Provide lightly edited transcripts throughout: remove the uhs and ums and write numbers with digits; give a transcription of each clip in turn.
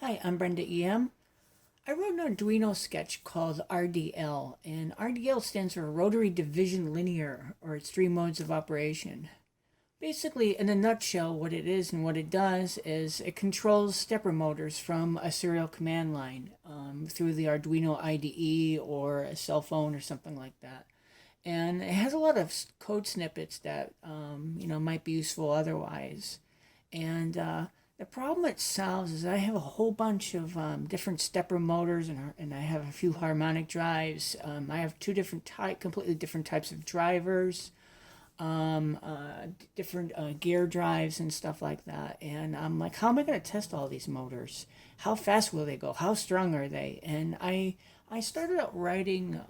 Hi, I'm BrendaEM. I wrote an Arduino sketch called RDL, and RDL stands for Rotary Division Linear, or its three modes of operation. Basically, in a nutshell, what it is and what it does is it controls stepper motors from a serial command line through the Arduino IDE or a cell phone or something like that. And it has a lot of code snippets that might be useful otherwise. And the problem it solves is I have a whole bunch of different stepper motors and I have a few harmonic drives. I have two completely different types of drivers, different gear drives and stuff like that. And I'm like, how am I going to test all these motors? How fast will they go? How strong are they? And I started out writing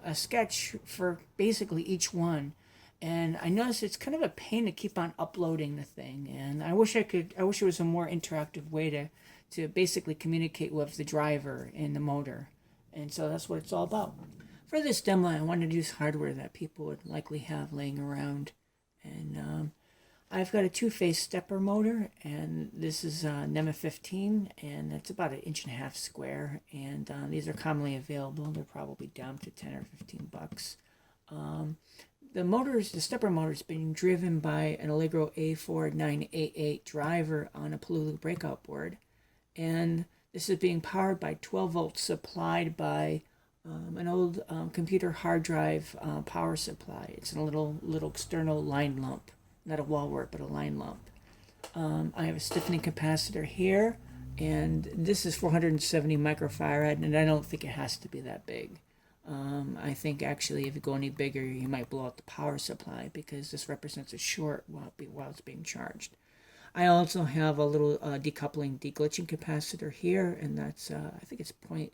a sketch for basically each one, and I noticed it's kind of a pain to keep on uploading the thing. And I wish it was a more interactive way to basically communicate with the driver and the motor. And so that's what it's all about. For this demo, I wanted to use hardware that people would likely have laying around. And I've got a two-phase stepper motor, and this is NEMA 15, and it's about 1.5 inches square. And these are commonly available. They're probably down to 10 or 15 bucks. The stepper motor is being driven by an Allegro A4988 driver on a Palulu breakout board. And this is being powered by 12 volts supplied by an old computer hard drive power supply. It's a little external line lump, not a wall wart, but a line lump. I have a stiffening capacitor here, and this is 470 microfarad, and I don't think it has to be that big. I think actually if you go any bigger, you might blow out the power supply because this represents a short while it's being charged. I also have a little decoupling deglitching capacitor here, and that's I think it's 0.1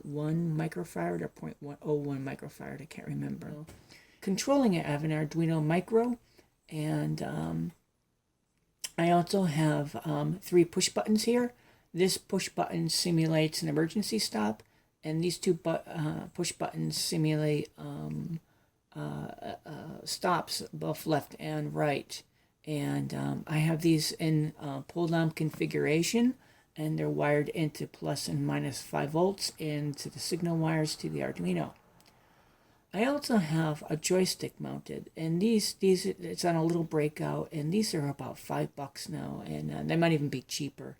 microfarad or 0.101 microfarad. I can't remember. Controlling it, I have an Arduino Micro, and I also have 3 push buttons here. This push button simulates an emergency stop, and these two push buttons simulate stops, both left and right. And I have these in pull-down configuration, and they're wired into plus and minus 5 volts into the signal wires to the Arduino. I also have a joystick mounted, and these it's on a little breakout, and these are about $5 now, and they might even be cheaper.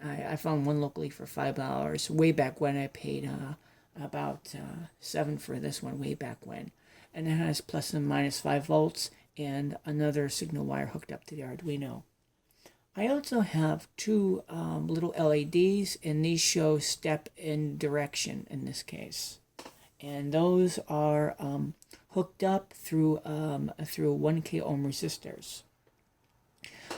I found one locally for $5. Way back when I paid about $7 for this one, way back when. And it has plus and minus 5 volts and another signal wire hooked up to the Arduino. I also have 2 little LEDs, and these show step and direction in this case. And those are hooked up through 1K ohm resistors.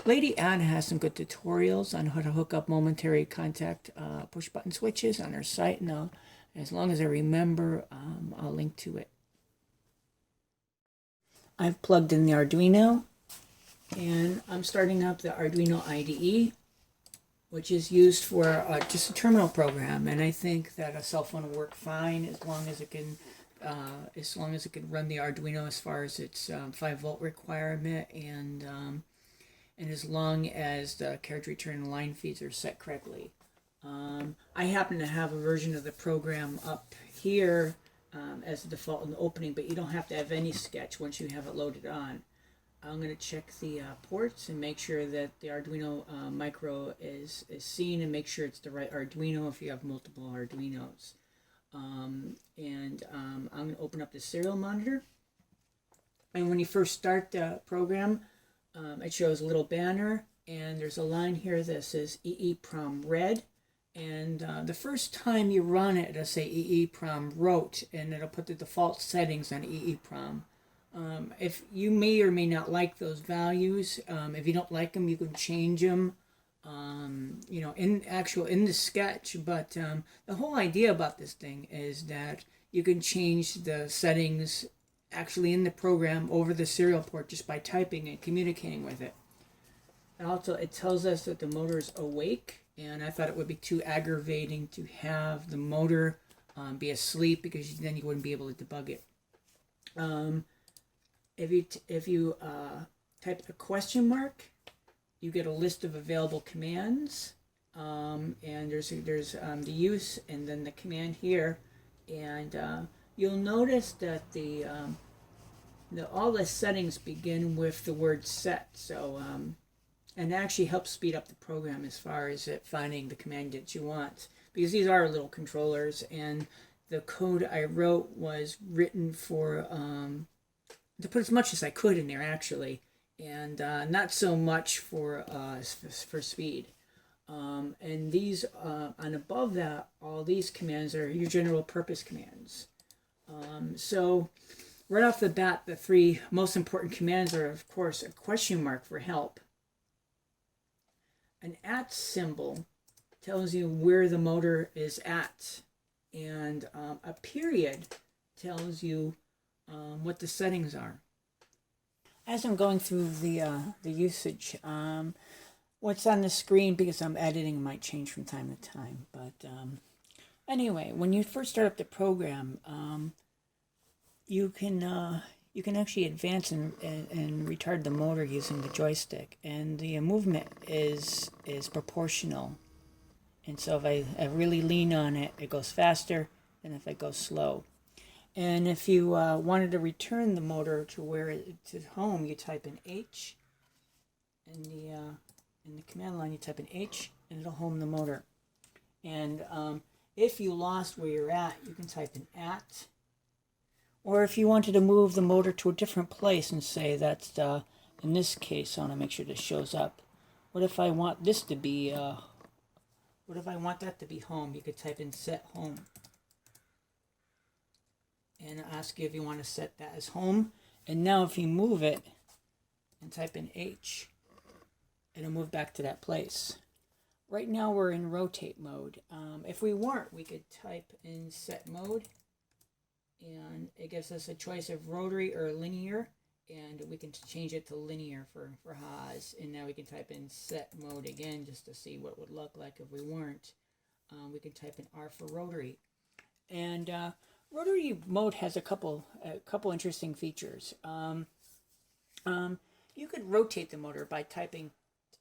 Lady Anne has some good tutorials on how to hook up momentary contact push button switches on her site, and as long as I remember, I'll link to it. I've plugged in the Arduino, and I'm starting up the Arduino IDE, which is used for just a terminal program, and I think that a cell phone will work fine as long as it can run the Arduino as far as its 5 volt requirement, and as long as the carriage return line feeds are set correctly. I happen to have a version of the program up here as a default in the opening, but you don't have to have any sketch once you have it loaded on. I'm going to check the ports and make sure that the Arduino Micro is seen, and make sure it's the right Arduino if you have multiple Arduinos. I'm going to open up the serial monitor. And when you first start the program, it shows a little banner, and there's a line here that says EEPROM red. And the first time you run it, it'll say EEPROM wrote, and it'll put the default settings on EEPROM. If you may or may not like those values, if you don't like them, you can change them, in the sketch. But the whole idea about this thing is that you can change the settings actually in the program over the serial port just by typing and communicating with it. And also, it tells us that the motor is awake, and I thought it would be too aggravating to have the motor be asleep, because then you wouldn't be able to debug it. If you type a question mark, you get a list of available commands. and there's the use and then the command here, and you'll notice that all the settings begin with the word set. So and actually helps speed up the program as far as it finding the command that you want, because these are little controllers, and the code I wrote was written for to put as much as I could in there actually, and not so much for speed. And these and above that, all these commands are your general purpose commands. So right off the bat, the three most important commands are, of course, a question mark for help. An @ symbol tells you where the motor is at, and a period tells you what the settings are. As I'm going through the usage, what's on the screen, because I'm editing, might change from time to time. But anyway, when you first start up the program, you can actually advance and retard the motor using the joystick, and the movement is proportional. And so if I really lean on it, it goes faster than if I go slow. And if you wanted to return the motor to home, you type in H. In the command line, you type in H, and it'll home the motor. And if you lost where you're at, you can type in @ Or if you wanted to move the motor to a different place and say that's, in this case, I want to make sure this shows up. What if I want this to be, what if I want that to be home? You could type in set home. And ask you if you want to set that as home. And now if you move it and type in H, it'll move back to that place. Right now we're in rotate mode. If we weren't, we could type in set mode, and it gives us a choice of rotary or linear, and we can change it to linear for Haas. And now we can type in set mode again just to see what it would look like if we weren't. We can type in R for rotary, and Rotary Mode has a couple interesting features. You could rotate the motor by typing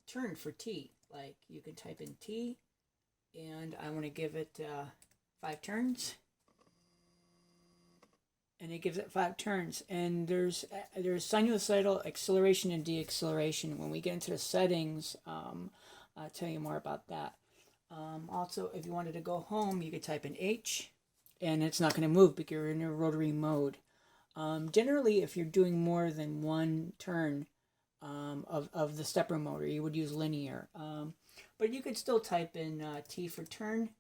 turn for T. Like you could type in T, and I want to give it 5 turns, and it gives it 5 turns. And there's sinusoidal acceleration and deacceleration. When we get into the settings, I'll tell you more about that. Also, if you wanted to go home, you could type in H, and it's not going to move because you're in a rotary mode. Generally, if you're doing more than one turn of the stepper motor, you would use linear. But you could still type in T for turn,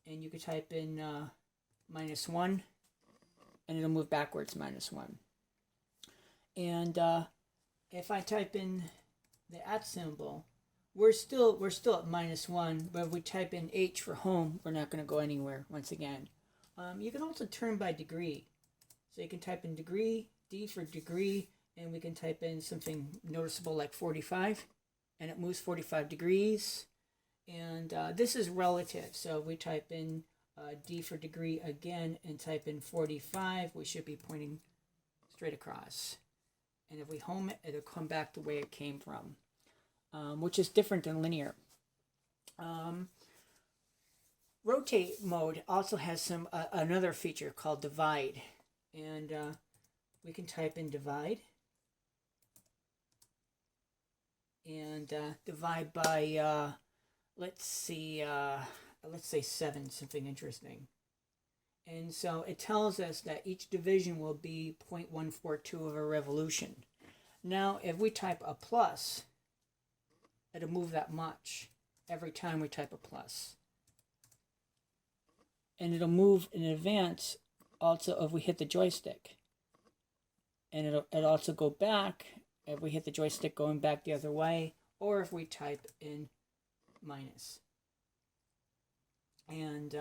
and you could type in -1, and it'll move backwards -1. And if I type in the @ symbol, we're still at -1, but if we type in H for home, we're not going to go anywhere once again. You can also turn by degree. So you can type in degree, D for degree, and we can type in something noticeable like 45, and it moves 45 degrees. And this is relative. So if we type in D for degree again and type in 45, we should be pointing straight across. And if we home it, it'll come back the way it came from, which is different than linear. Rotate mode also has some another feature called divide, and we can type in divide, and divide by let's say 7, something interesting. And so it tells us that each division will be 0.142 of a revolution. Now if we type a plus, it'll move that much every time we type a plus. And it'll move in advance also if we hit the joystick. And it'll also go back if we hit the joystick going back the other way, or if we type in minus. And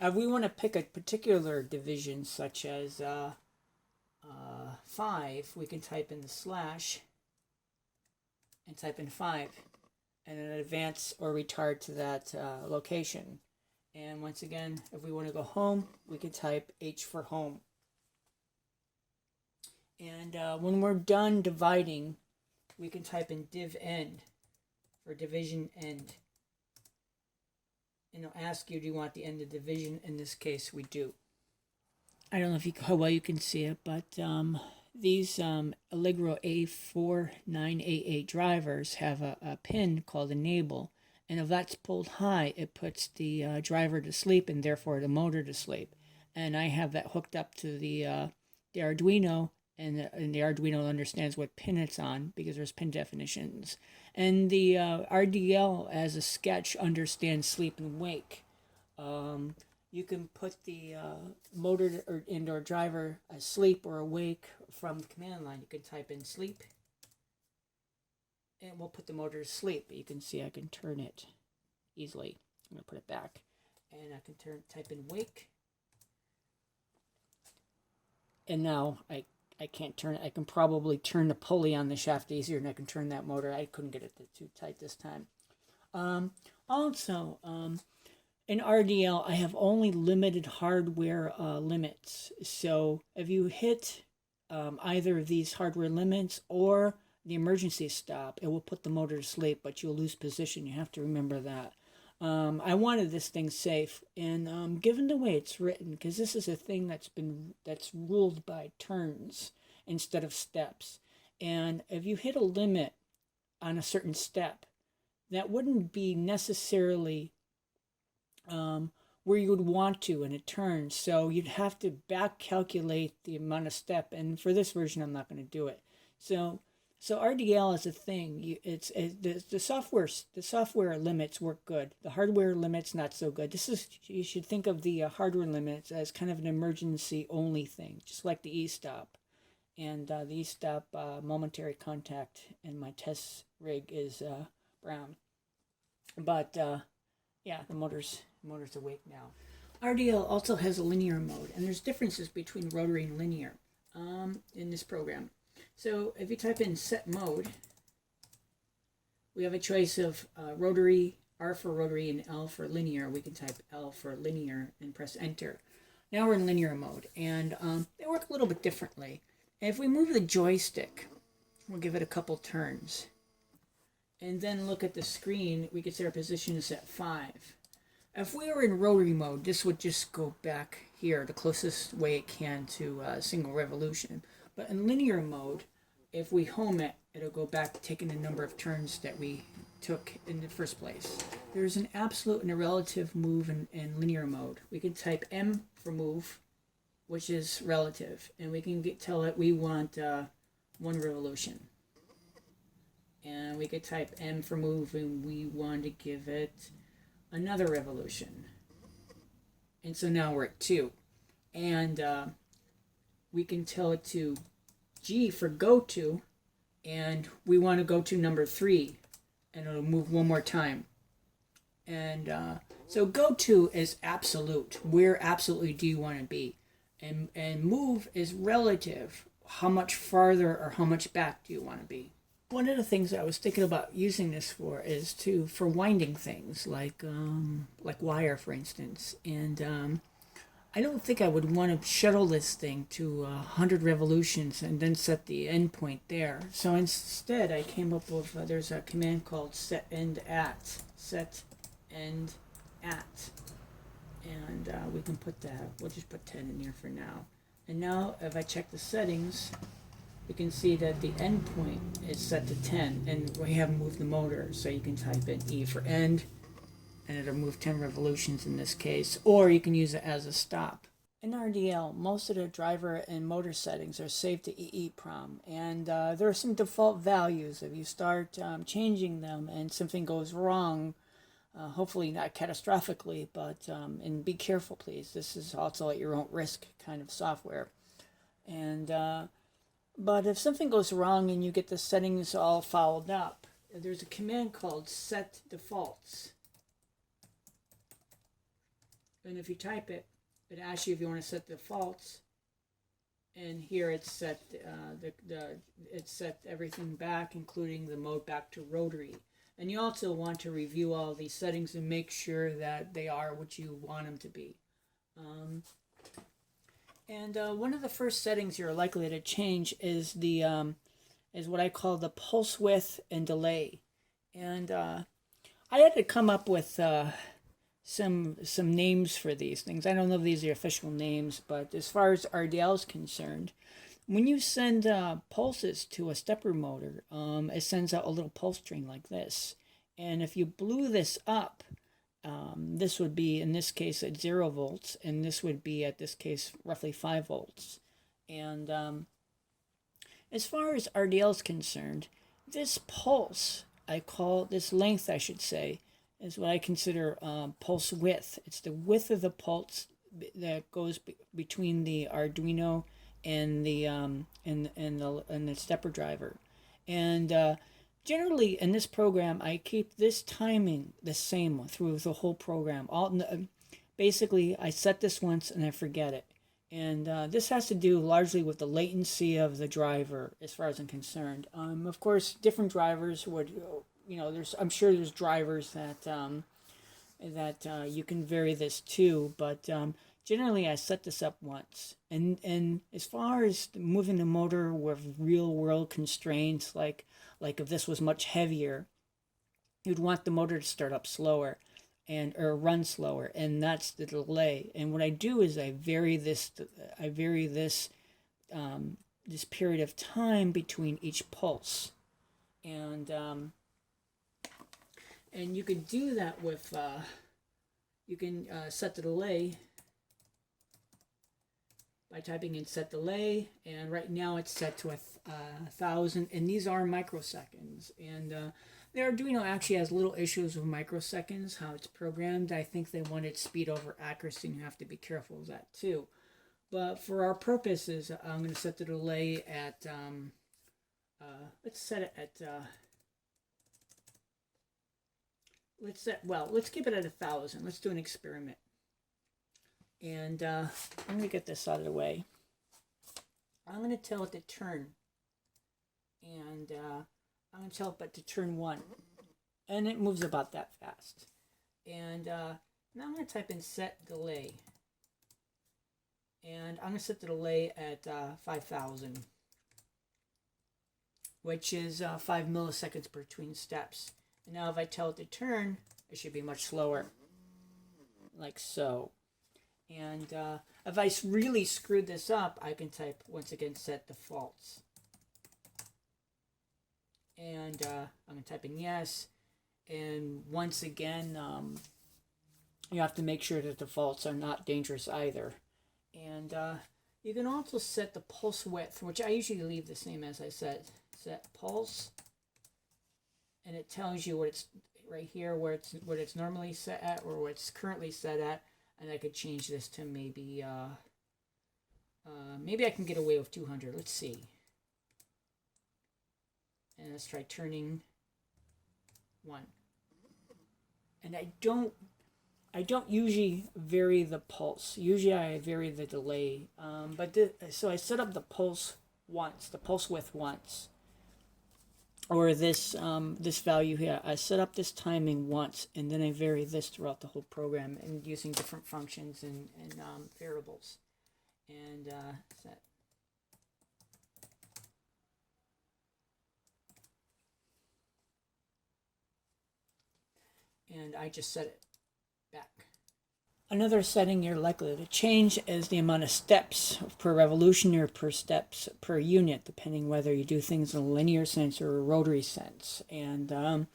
if we want to pick a particular division, such as 5, we can type in the slash and type in 5, and then advance or retard to that location. And once again, if we want to go home, we can type H for home. And when we're done dividing, we can type in div end for division end. and it'll ask you, do you want the end of division? In this case, we do. I don't know if how well you can see it, but these Allegro A4988 drivers have a pin called enable, and if that's pulled high, it puts the driver to sleep and therefore the motor to sleep. And I have that hooked up to the Arduino, and the Arduino understands what pin it's on because there's pin definitions. And the RDL as a sketch understands sleep and wake. You can put the motor or indoor driver asleep or awake from the command line. You can type in sleep, and we'll put the motor to sleep. You can see I can turn it easily. I'm going to put it back, and I can type in wake. And now I can't turn it. I can probably turn the pulley on the shaft easier, and I can turn that motor. I couldn't get it too tight this time. In RDL, I have only limited hardware limits. So if you hit either of these hardware limits or the emergency stop, it will put the motor to sleep, but you'll lose position. You have to remember that. I wanted this thing safe, and given the way it's written, because this is a thing that's ruled by turns instead of steps, and if you hit a limit on a certain step, that wouldn't be necessarily where you would want to in a turn, so you'd have to back calculate the amount of step, and for this version I'm not going to do it. So RDL is a thing. The software limits work good. The hardware limits not so good. You should think of the hardware limits as kind of an emergency only thing, just like the e-stop. And the e-stop momentary contact in my test rig is brown. But yeah, the motor's awake now. RDL also has a linear mode, and there's differences between rotary and linear in this program. So if you type in set mode, we have a choice of rotary, R for rotary, and L for linear. We can type L for linear and press enter. Now we're in linear mode, and they work a little bit differently. If we move the joystick, we'll give it a couple turns. And then look at the screen, we can set our position as at 5. If we were in rotary mode, this would just go back here, the closest way it can to a single revolution. But in linear mode, if we home it, it'll go back taking the number of turns that we took in the first place. There's an absolute and a relative move in linear mode. We can type M for move, which is relative, and we can tell it we want 1 revolution. And we could type M for move, and we want to give it another revolution. And so now we're at 2. And we can tell it to G for go to, and we want to go to number 3, and it'll move 1 more time. And so go to is absolute. Where absolutely do you want to be? And move is relative. How much farther or how much back do you want to be? One of the things I was thinking about using this for is for winding things like wire, for instance. And I don't think I would want to shuttle this thing to 100 revolutions and then set the end point there. So instead, I came up with there's a command called set end at. Set end at. And we can put that. We'll just put 10 in here for now. And now, if I check the settings, we can see that the end point is set to 10, and we haven't moved the motor, so you can type in E for end, and it'll move 10 revolutions in this case, or you can use it as a stop. In RDL, most of the driver and motor settings are saved to EEPROM, and there are some default values. If you start changing them and something goes wrong, hopefully not catastrophically, but and be careful, please. This is also at your own risk kind of software. And but if something goes wrong and you get the settings all fouled up, there's a command called set defaults. And if you type it, it asks you if you want to set defaults. And here it's set it's set everything back, including the mode back to rotary. And you also want to review all these settings and make sure that they are what you want them to be. One of the first settings you're likely to change is is what I call the pulse width and delay. And I had to come up with some names for these things. I don't know if these are official names, but as far as RDL is concerned, when you send pulses to a stepper motor, it sends out a little pulse train like this. And if you blew this up, this would be, in this case, at 0 volts, and this would be, at this case, roughly 5 volts. And as far as RDL is concerned, this pulse, this length, I should say, is what I consider pulse width. It's the width of the pulse that goes between the Arduino and the stepper driver. And generally in this program, I keep this timing the same through the whole program. Basically, I set this once and I forget it. And this has to do largely with the latency of the driver, as far as I'm concerned. Of course, different drivers would, I'm sure there's drivers that you can vary this too, but generally I set this up once. And as far as moving the motor with real world constraints, like if this was much heavier, you'd want the motor to start up slower or run slower, and that's the delay. And what I do is I vary this this period of time between each pulse. And you can do that with you can set the delay by typing in set delay, and right now it's set to 1,000, and these are microseconds. And the Arduino actually has little issues with microseconds, how it's programmed. I think they wanted speed over accuracy, and you have to be careful of that too. But for our purposes, I'm going to set the delay at let's set it at let's keep it at 1,000. Let's do an experiment. And I'm going to get this out of the way. I'm going to tell it to turn. And I'm going to tell it to turn 1. And it moves about that fast. And now I'm going to type in set delay. And I'm going to set the delay at 5,000. Which is 5 milliseconds between steps. And now if I tell it to turn, it should be much slower. Like so. And if I really screwed this up, I can type, once again, set defaults. And I'm going to type in yes. And once again, you have to make sure that defaults are not dangerous either. And you can also set the pulse width, which I usually leave the same as I said. Set pulse. And it tells you what it's right here, where it's normally set at, or what it's currently set at. And I could change this to maybe I can get away with 200. Let's see. And let's try turning 1. And I don't usually vary the pulse. Usually I vary the delay. So I set up the pulse once, the pulse width once. Or this value here. I set up this timing once, and then I vary this throughout the whole program, and using different functions and variables. And set. And I just set it back. Another setting you're likely to change is the amount of steps per revolution or per steps per unit, depending whether you do things in a linear sense or a rotary sense. And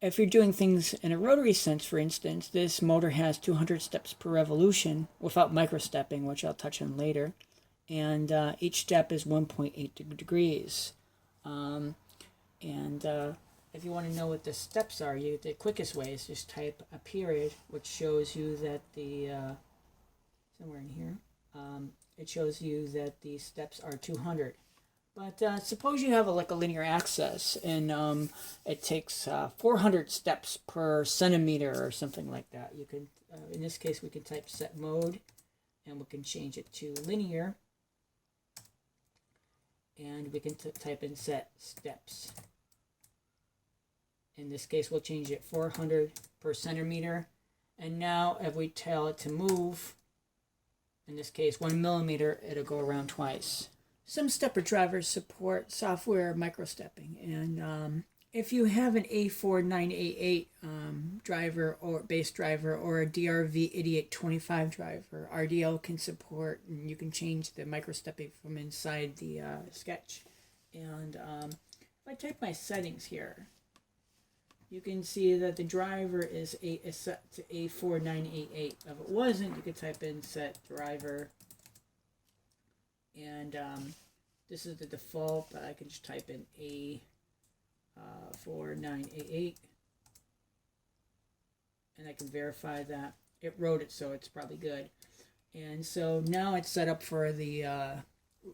if you're doing things in a rotary sense, for instance, this motor has 200 steps per revolution without microstepping, which I'll touch on later. And each step is 1.8 degrees. If you want to know what the steps are, the quickest way is just type a period, which shows you that somewhere in here, it shows you that the steps are 200. But suppose you have a linear axis, and it takes 400 steps per centimeter or something like that. You can, in this case, we can type set mode, and we can change it to linear, and we can type in set steps. In this case, we'll change it 400 per centimeter. And now if we tell it to move, in this case 1 millimeter, it'll go around twice. Some stepper drivers support software microstepping, and if you have an A4988 driver or base driver or a DRV8825 driver, RDL can support, and you can change the microstepping from inside the sketch. And if I type my settings here, you can see that the driver is set to A4988. If it wasn't, you could type in set driver, and this is the default, but I can just type in A4988, and I can verify that it wrote it, so it's probably good. And so now it's set up for the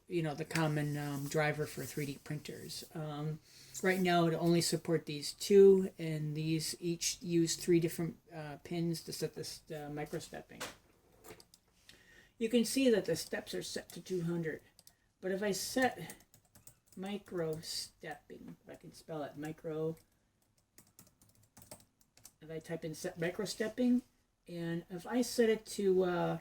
the common driver for 3D printers. Right now it only support these two, and these each use 3 different pins to set this microstepping. You can see that the steps are set to 200, but if I set microstepping, if I can spell it, if I type in set microstepping, and if I set it to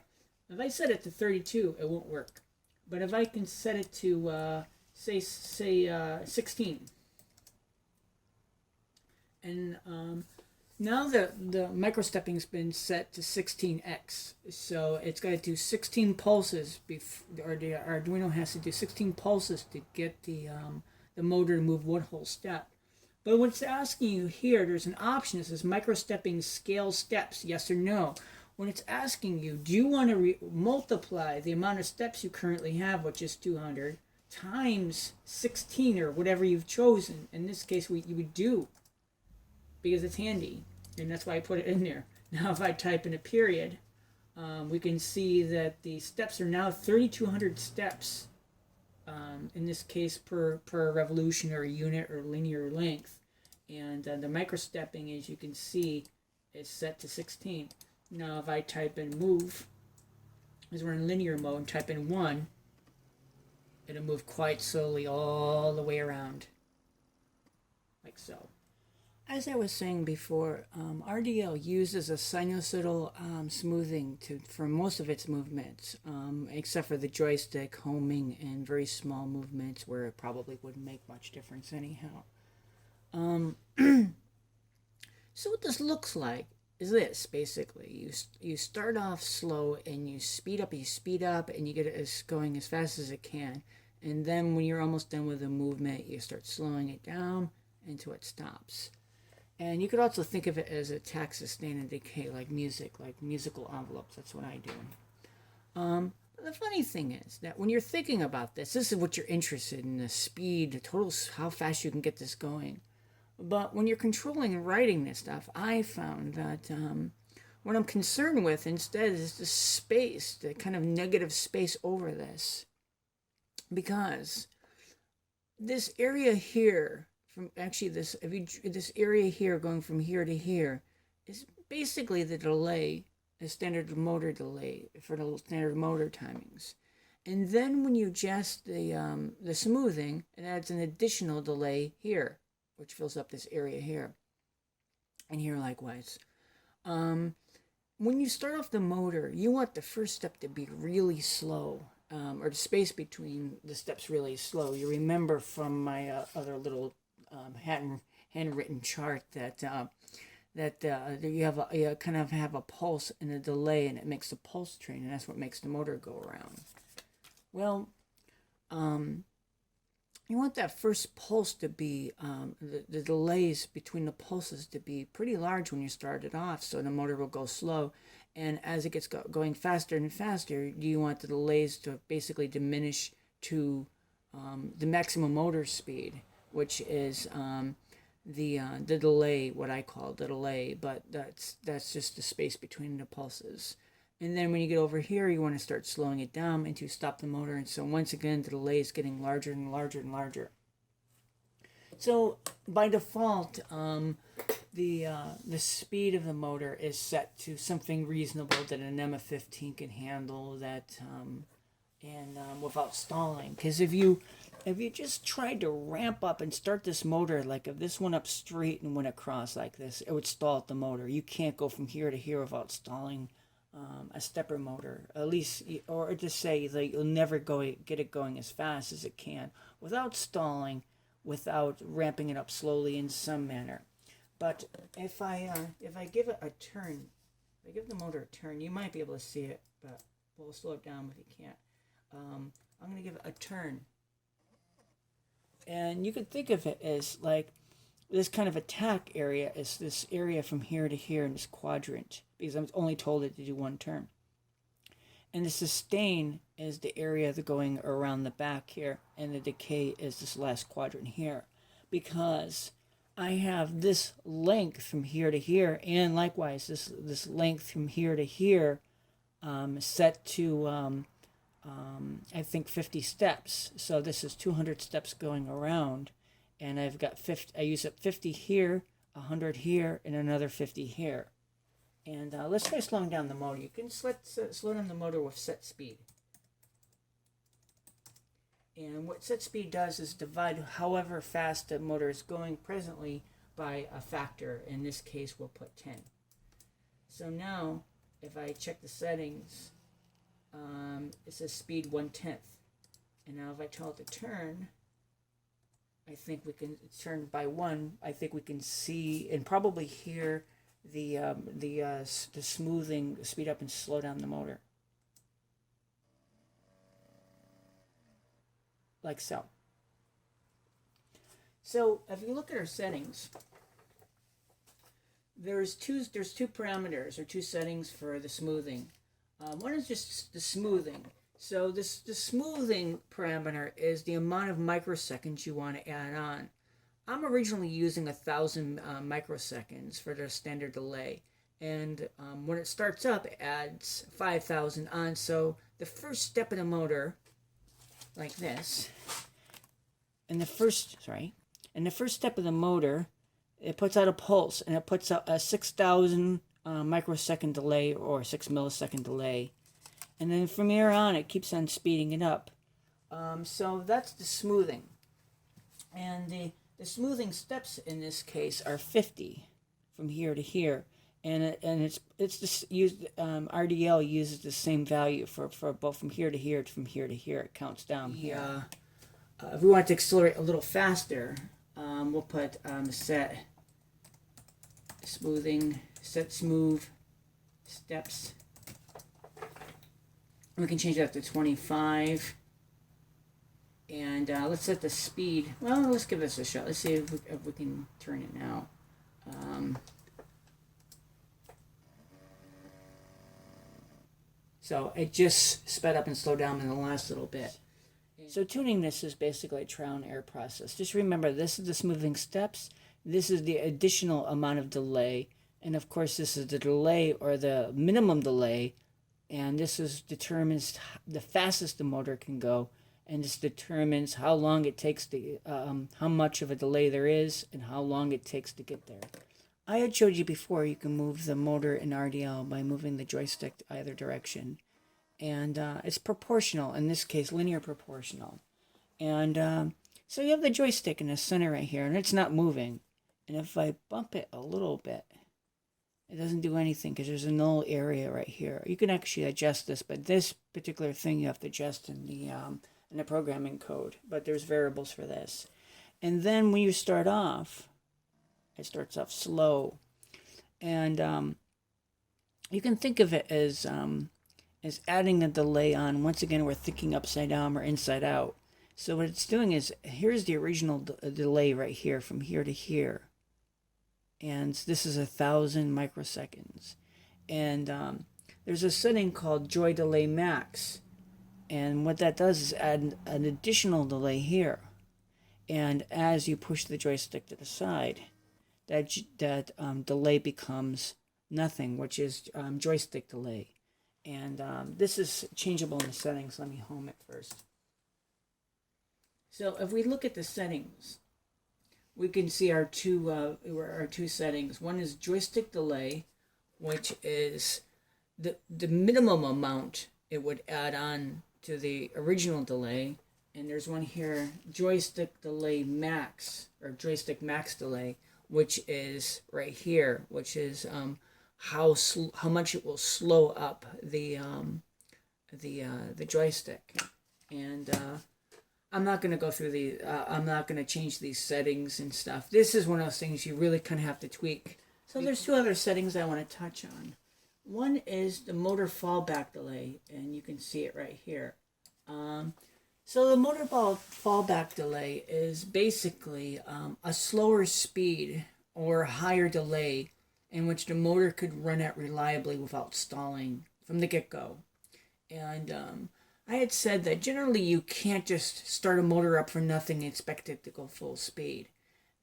32, it won't work. But if I can set it to say 16, and now the microstepping's been set to 16x, so it's got to do 16 pulses or the Arduino has to do 16 pulses to get the motor to move one whole step. But when it's asking you here, there's an option that says microstepping scale steps, yes or no. When it's asking you, do you want to multiply the amount of steps you currently have, which is 200, times 16 or whatever you've chosen? In this case, you would do, because it's handy, and that's why I put it in there. Now, if I type in a period, we can see that the steps are now 3,200 steps, in this case per revolution or unit or linear length. And the microstepping, as you can see, is set to 16. Now, if I type in move, as we're in linear mode, and type in 1, it'll move quite slowly all the way around, like so. As I was saying before, RDL uses a sinusoidal smoothing for most of its movements, except for the joystick, homing, and very small movements where it probably wouldn't make much difference anyhow. So what this looks like is this, basically. You start off slow and you speed up, and you get it going as fast as it can. And then when you're almost done with the movement, you start slowing it down until it stops. And you could also think of it as attack, sustain, and decay, like music, like musical envelopes. That's what I do. But the funny thing is that when you're thinking about this is what you're interested in, the speed, the total, how fast you can get this going. But when you're controlling and writing this stuff, I found that what I'm concerned with instead is the space, the kind of negative space over this. Because this area here, this area here going from here to here is basically the delay, the standard motor delay for the standard motor timings. And then when you adjust the smoothing, it adds an additional delay here, which fills up this area here, and here likewise. When you start off the motor, you want the first step to be really slow, or the space between the steps really slow. You remember from my other little handwritten chart that you kind of have a pulse and a delay, and it makes a pulse train, and that's what makes the motor go around. Well, you want that first pulse to be, the delays between the pulses to be pretty large when you start it off, so the motor will go slow. And as it gets going faster and faster, you want the delays to basically diminish to the maximum motor speed, which is the delay, what I call the delay, but that's just the space between the pulses. And then when you get over here, you want to start slowing it down until you stop the motor. And so once again, the delay is getting larger and larger and larger. So by default, the speed of the motor is set to something reasonable that an M15 can handle, that and without stalling. Because if you just tried to ramp up and start this motor, like if this went up straight and went across like this, it would stall at the motor. You can't go from here to here without stalling a stepper motor, at least, or just say that you'll never get it going as fast as it can without stalling. without ramping it up slowly in some manner. But if I give it a turn, if I give the motor a turn, you might be able to see it, but we'll slow it down if you can't. I'm going to give it a turn. And you could think of it as like this kind of attack area is this area from here to here in this quadrant, because I'm only told it to do one turn. And the sustain is the area that's going around the back here, and the decay is this last quadrant here, because I have this length from here to here, and likewise this length from here to here set to I think 50 steps. So this is 200 steps going around, and I've got 50. I use up 50 here, 100 here, and another 50 here. And let's try slowing down the motor. You can slow down the motor with set speed. And what set speed does is divide however fast the motor is going presently by a factor. In this case, we'll put 10. So now, if I check the settings, it says speed 1/10. And now if I tell it to turn, I think we can turn by 1. I think we can see and probably hear the smoothing, speed up and slow down the motor, like so. So if you look at our settings, there's two parameters or two settings for the smoothing. One is just the smoothing. So the smoothing parameter is the amount of microseconds you want to add on. I'm originally using 1,000 microseconds for the standard delay, and when it starts up, it adds 5,000 on. So the first step of the motor, like this, and the first step of the motor, it puts out a pulse, and it puts out a 6,000 microsecond delay or 6 millisecond delay, and then from here on, it keeps on speeding it up. So that's the smoothing, and the smoothing steps in this case are 50 from here to here, and it's just used. RDL uses the same value for both from here to here to from here to here. It counts down here. If we want to accelerate a little faster, we'll put set smoothing, set smooth steps. We can change that to 25. And let's set the speed. Well, let's give this a shot. Let's see if we can turn it now. So it just sped up and slowed down in the last little bit. So tuning this is basically a trial and error process. Just remember, this is the smoothing steps. This is the additional amount of delay. And of course, this is the delay or the minimum delay. And this determines the fastest the motor can go. And this determines how long it takes to, how much of a delay there is and how long it takes to get there. I had showed you before you can move the motor in RDL by moving the joystick either direction. And it's proportional, in this case, linear proportional. And so you have the joystick in the center right here, and it's not moving. And if I bump it a little bit, it doesn't do anything because there's a null area right here. You can actually adjust this, but this particular thing you have to adjust in the programming code, but there's variables for this. And then when you start off, it starts off slow, and you can think of it as adding a delay on. Once again, we're thinking upside down or inside out. So what it's doing is, here's the original delay right here from here to here, and this is 1,000 microseconds. And there's a setting called Joy Delay Max. And what that does is add an additional delay here. And as you push the joystick to the side, that delay becomes nothing, which is joystick delay. And this is changeable in the settings. Let me home it first. So if we look at the settings, we can see our two settings. One is joystick delay, which is the minimum amount it would add on to the original delay, and there's one here, joystick delay max, or joystick max delay, which is right here, which is how much it will slow up the joystick. And I'm not going to go through the, I'm not going to change these settings and stuff. This is one of those things you really kind of have to tweak. So there's two other settings I want to touch on. One is the motor fallback delay, and you can see it right here. So the motor fallback delay is basically a slower speed or higher delay in which the motor could run at reliably without stalling from the get-go. And I had said that generally you can't just start a motor up for nothing and expect it to go full speed.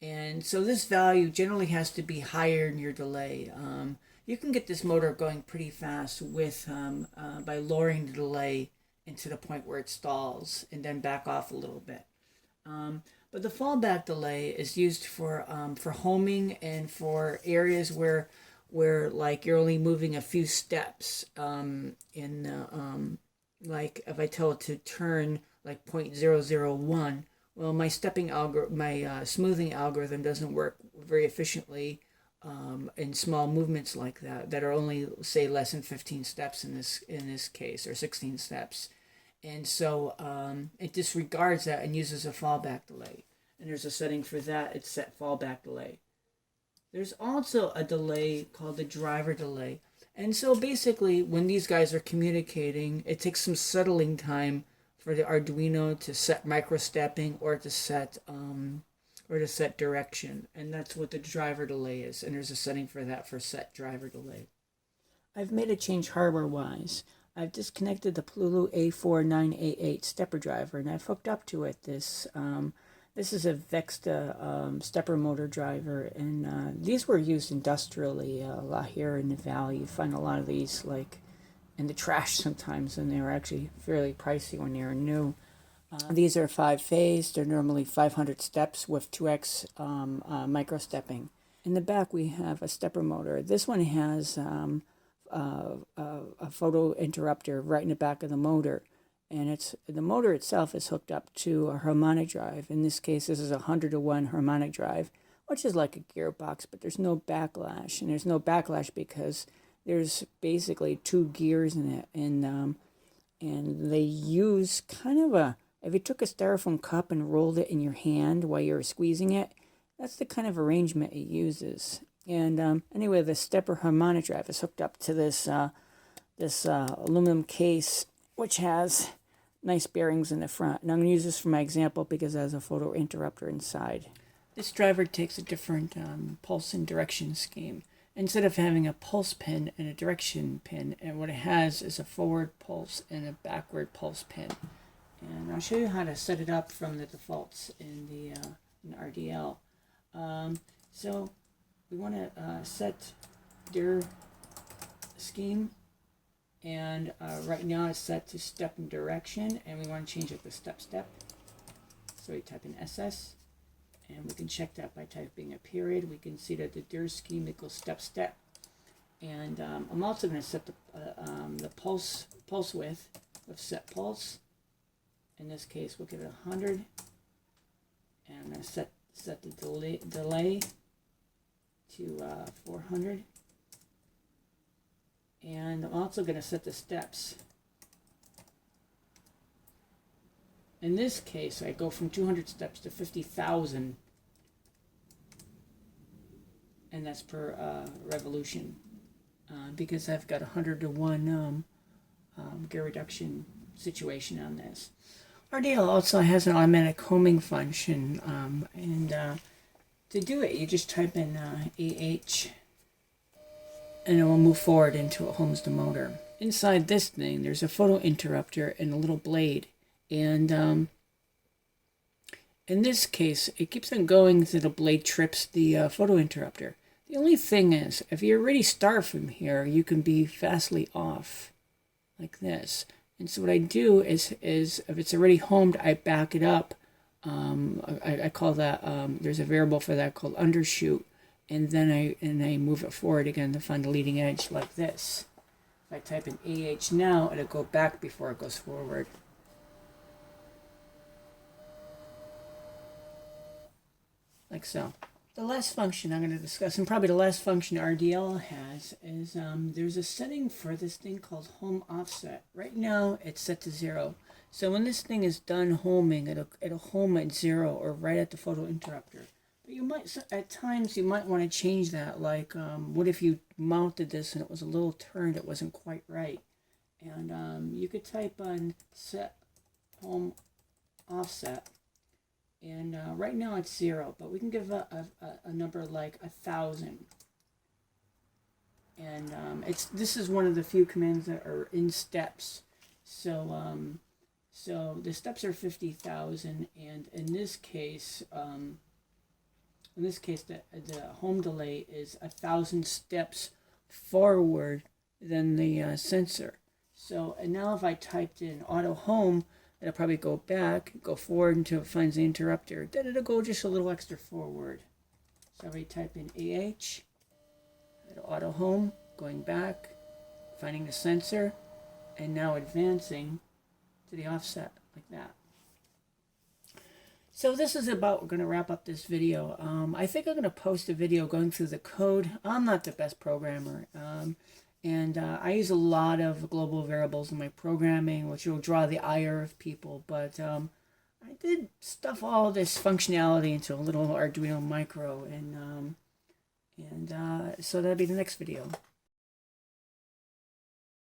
And so this value generally has to be higher in your delay. You can get this motor going pretty fast with by lowering the delay into the point where it stalls and then back off a little bit. But the fallback delay is used for homing and for areas where like you're only moving a few steps like if I tell it to turn like 0.001, well, my smoothing algorithm doesn't work very efficiently in small movements like that are only, say, less than 15 steps in this case, or 16 steps. And so it disregards that and uses a fallback delay. And there's a setting for that. It's set fallback delay. There's also a delay called the driver delay. And so basically, when these guys are communicating, it takes some settling time for the Arduino to set microstepping or to set direction. And that's what the driver delay is. And there's a setting for that for set driver delay. I've made a change hardware-wise. I've disconnected the Plulu A4988 stepper driver, and I've hooked up to it this is a Vexta stepper motor driver, and these were used industrially a lot here in the valley. You find a lot of these like in the trash sometimes, and they were actually fairly pricey when they were new. These are 5-phase. They're normally 500 steps with 2x micro stepping. In the back we have a stepper motor. This one has a photo interrupter right in the back of the motor, and the motor itself is hooked up to a harmonic drive. In this case, this is a 100-to-1 harmonic drive, which is like a gearbox, but there's no backlash, and there's no backlash because there's basically two gears in it, and they use kind of if you took a styrofoam cup and rolled it in your hand while you were squeezing it, that's the kind of arrangement it uses. And anyway, the stepper harmonic drive is hooked up to this aluminum case, which has nice bearings in the front. And I'm going to use this for my example because it has a photo interrupter inside. This driver takes a different pulse and direction scheme. Instead of having a pulse pin and a direction pin, and what it has is a forward pulse and a backward pulse pin. And I'll show you how to set it up from the defaults in the RDL. So we want to set their scheme, and right now it's set to step and direction, and we want to change it to step. So we type in SS, and we can check that by typing a period. We can see that the dir scheme equals step, and I'm also going to set the pulse width with set pulse. In this case, we'll give it 100, and I'm going to set the delay to 400, and I'm also going to set the steps. In this case, I go from 200 steps to 50,000, and that's per revolution, because I've got 100-to-1 gear reduction situation on this. RDL also has an automatic homing function, and to do it, you just type in AH, and it will move forward until it homes the motor. Inside this thing, there's a photo interrupter and a little blade, and in this case, it keeps on going until the blade trips the photo interrupter. The only thing is, if you already start from here, you can be fastly off, like this. And so what I do is if it's already homed, I back it up. I call that, there's a variable for that called undershoot, and then I move it forward again to find the leading edge like this. If I type in AH now, it'll go back before it goes forward. Like so. The last function I'm going to discuss, and probably the last function RDL has, is there's a setting for this thing called home offset. Right now it's set to 0. So when this thing is done homing, it'll home at 0 or right at the photo interrupter. But you might, at times, you might want to change that. Like, what if you mounted this and it was a little turned, it wasn't quite right. And you could type on set home offset. And right now it's 0, but we can give a number like 1,000. And this is one of the few commands that are in steps. So so the steps are 50,000, and in this case the home delay is 1,000 steps forward than the sensor. So and now if I typed in auto home, it'll probably go back, go forward until it finds the interrupter. Then it'll go just a little extra forward. So if I type in AH, it'll auto home, going back, finding the sensor, and now advancing to the offset like that. So this is about, we're going to wrap up this video. I think I'm going to post a video going through the code. I'm not the best programmer. And I use a lot of global variables in my programming, which will draw the ire of people. But I did stuff all this functionality into a little Arduino micro. And so that'll be the next video.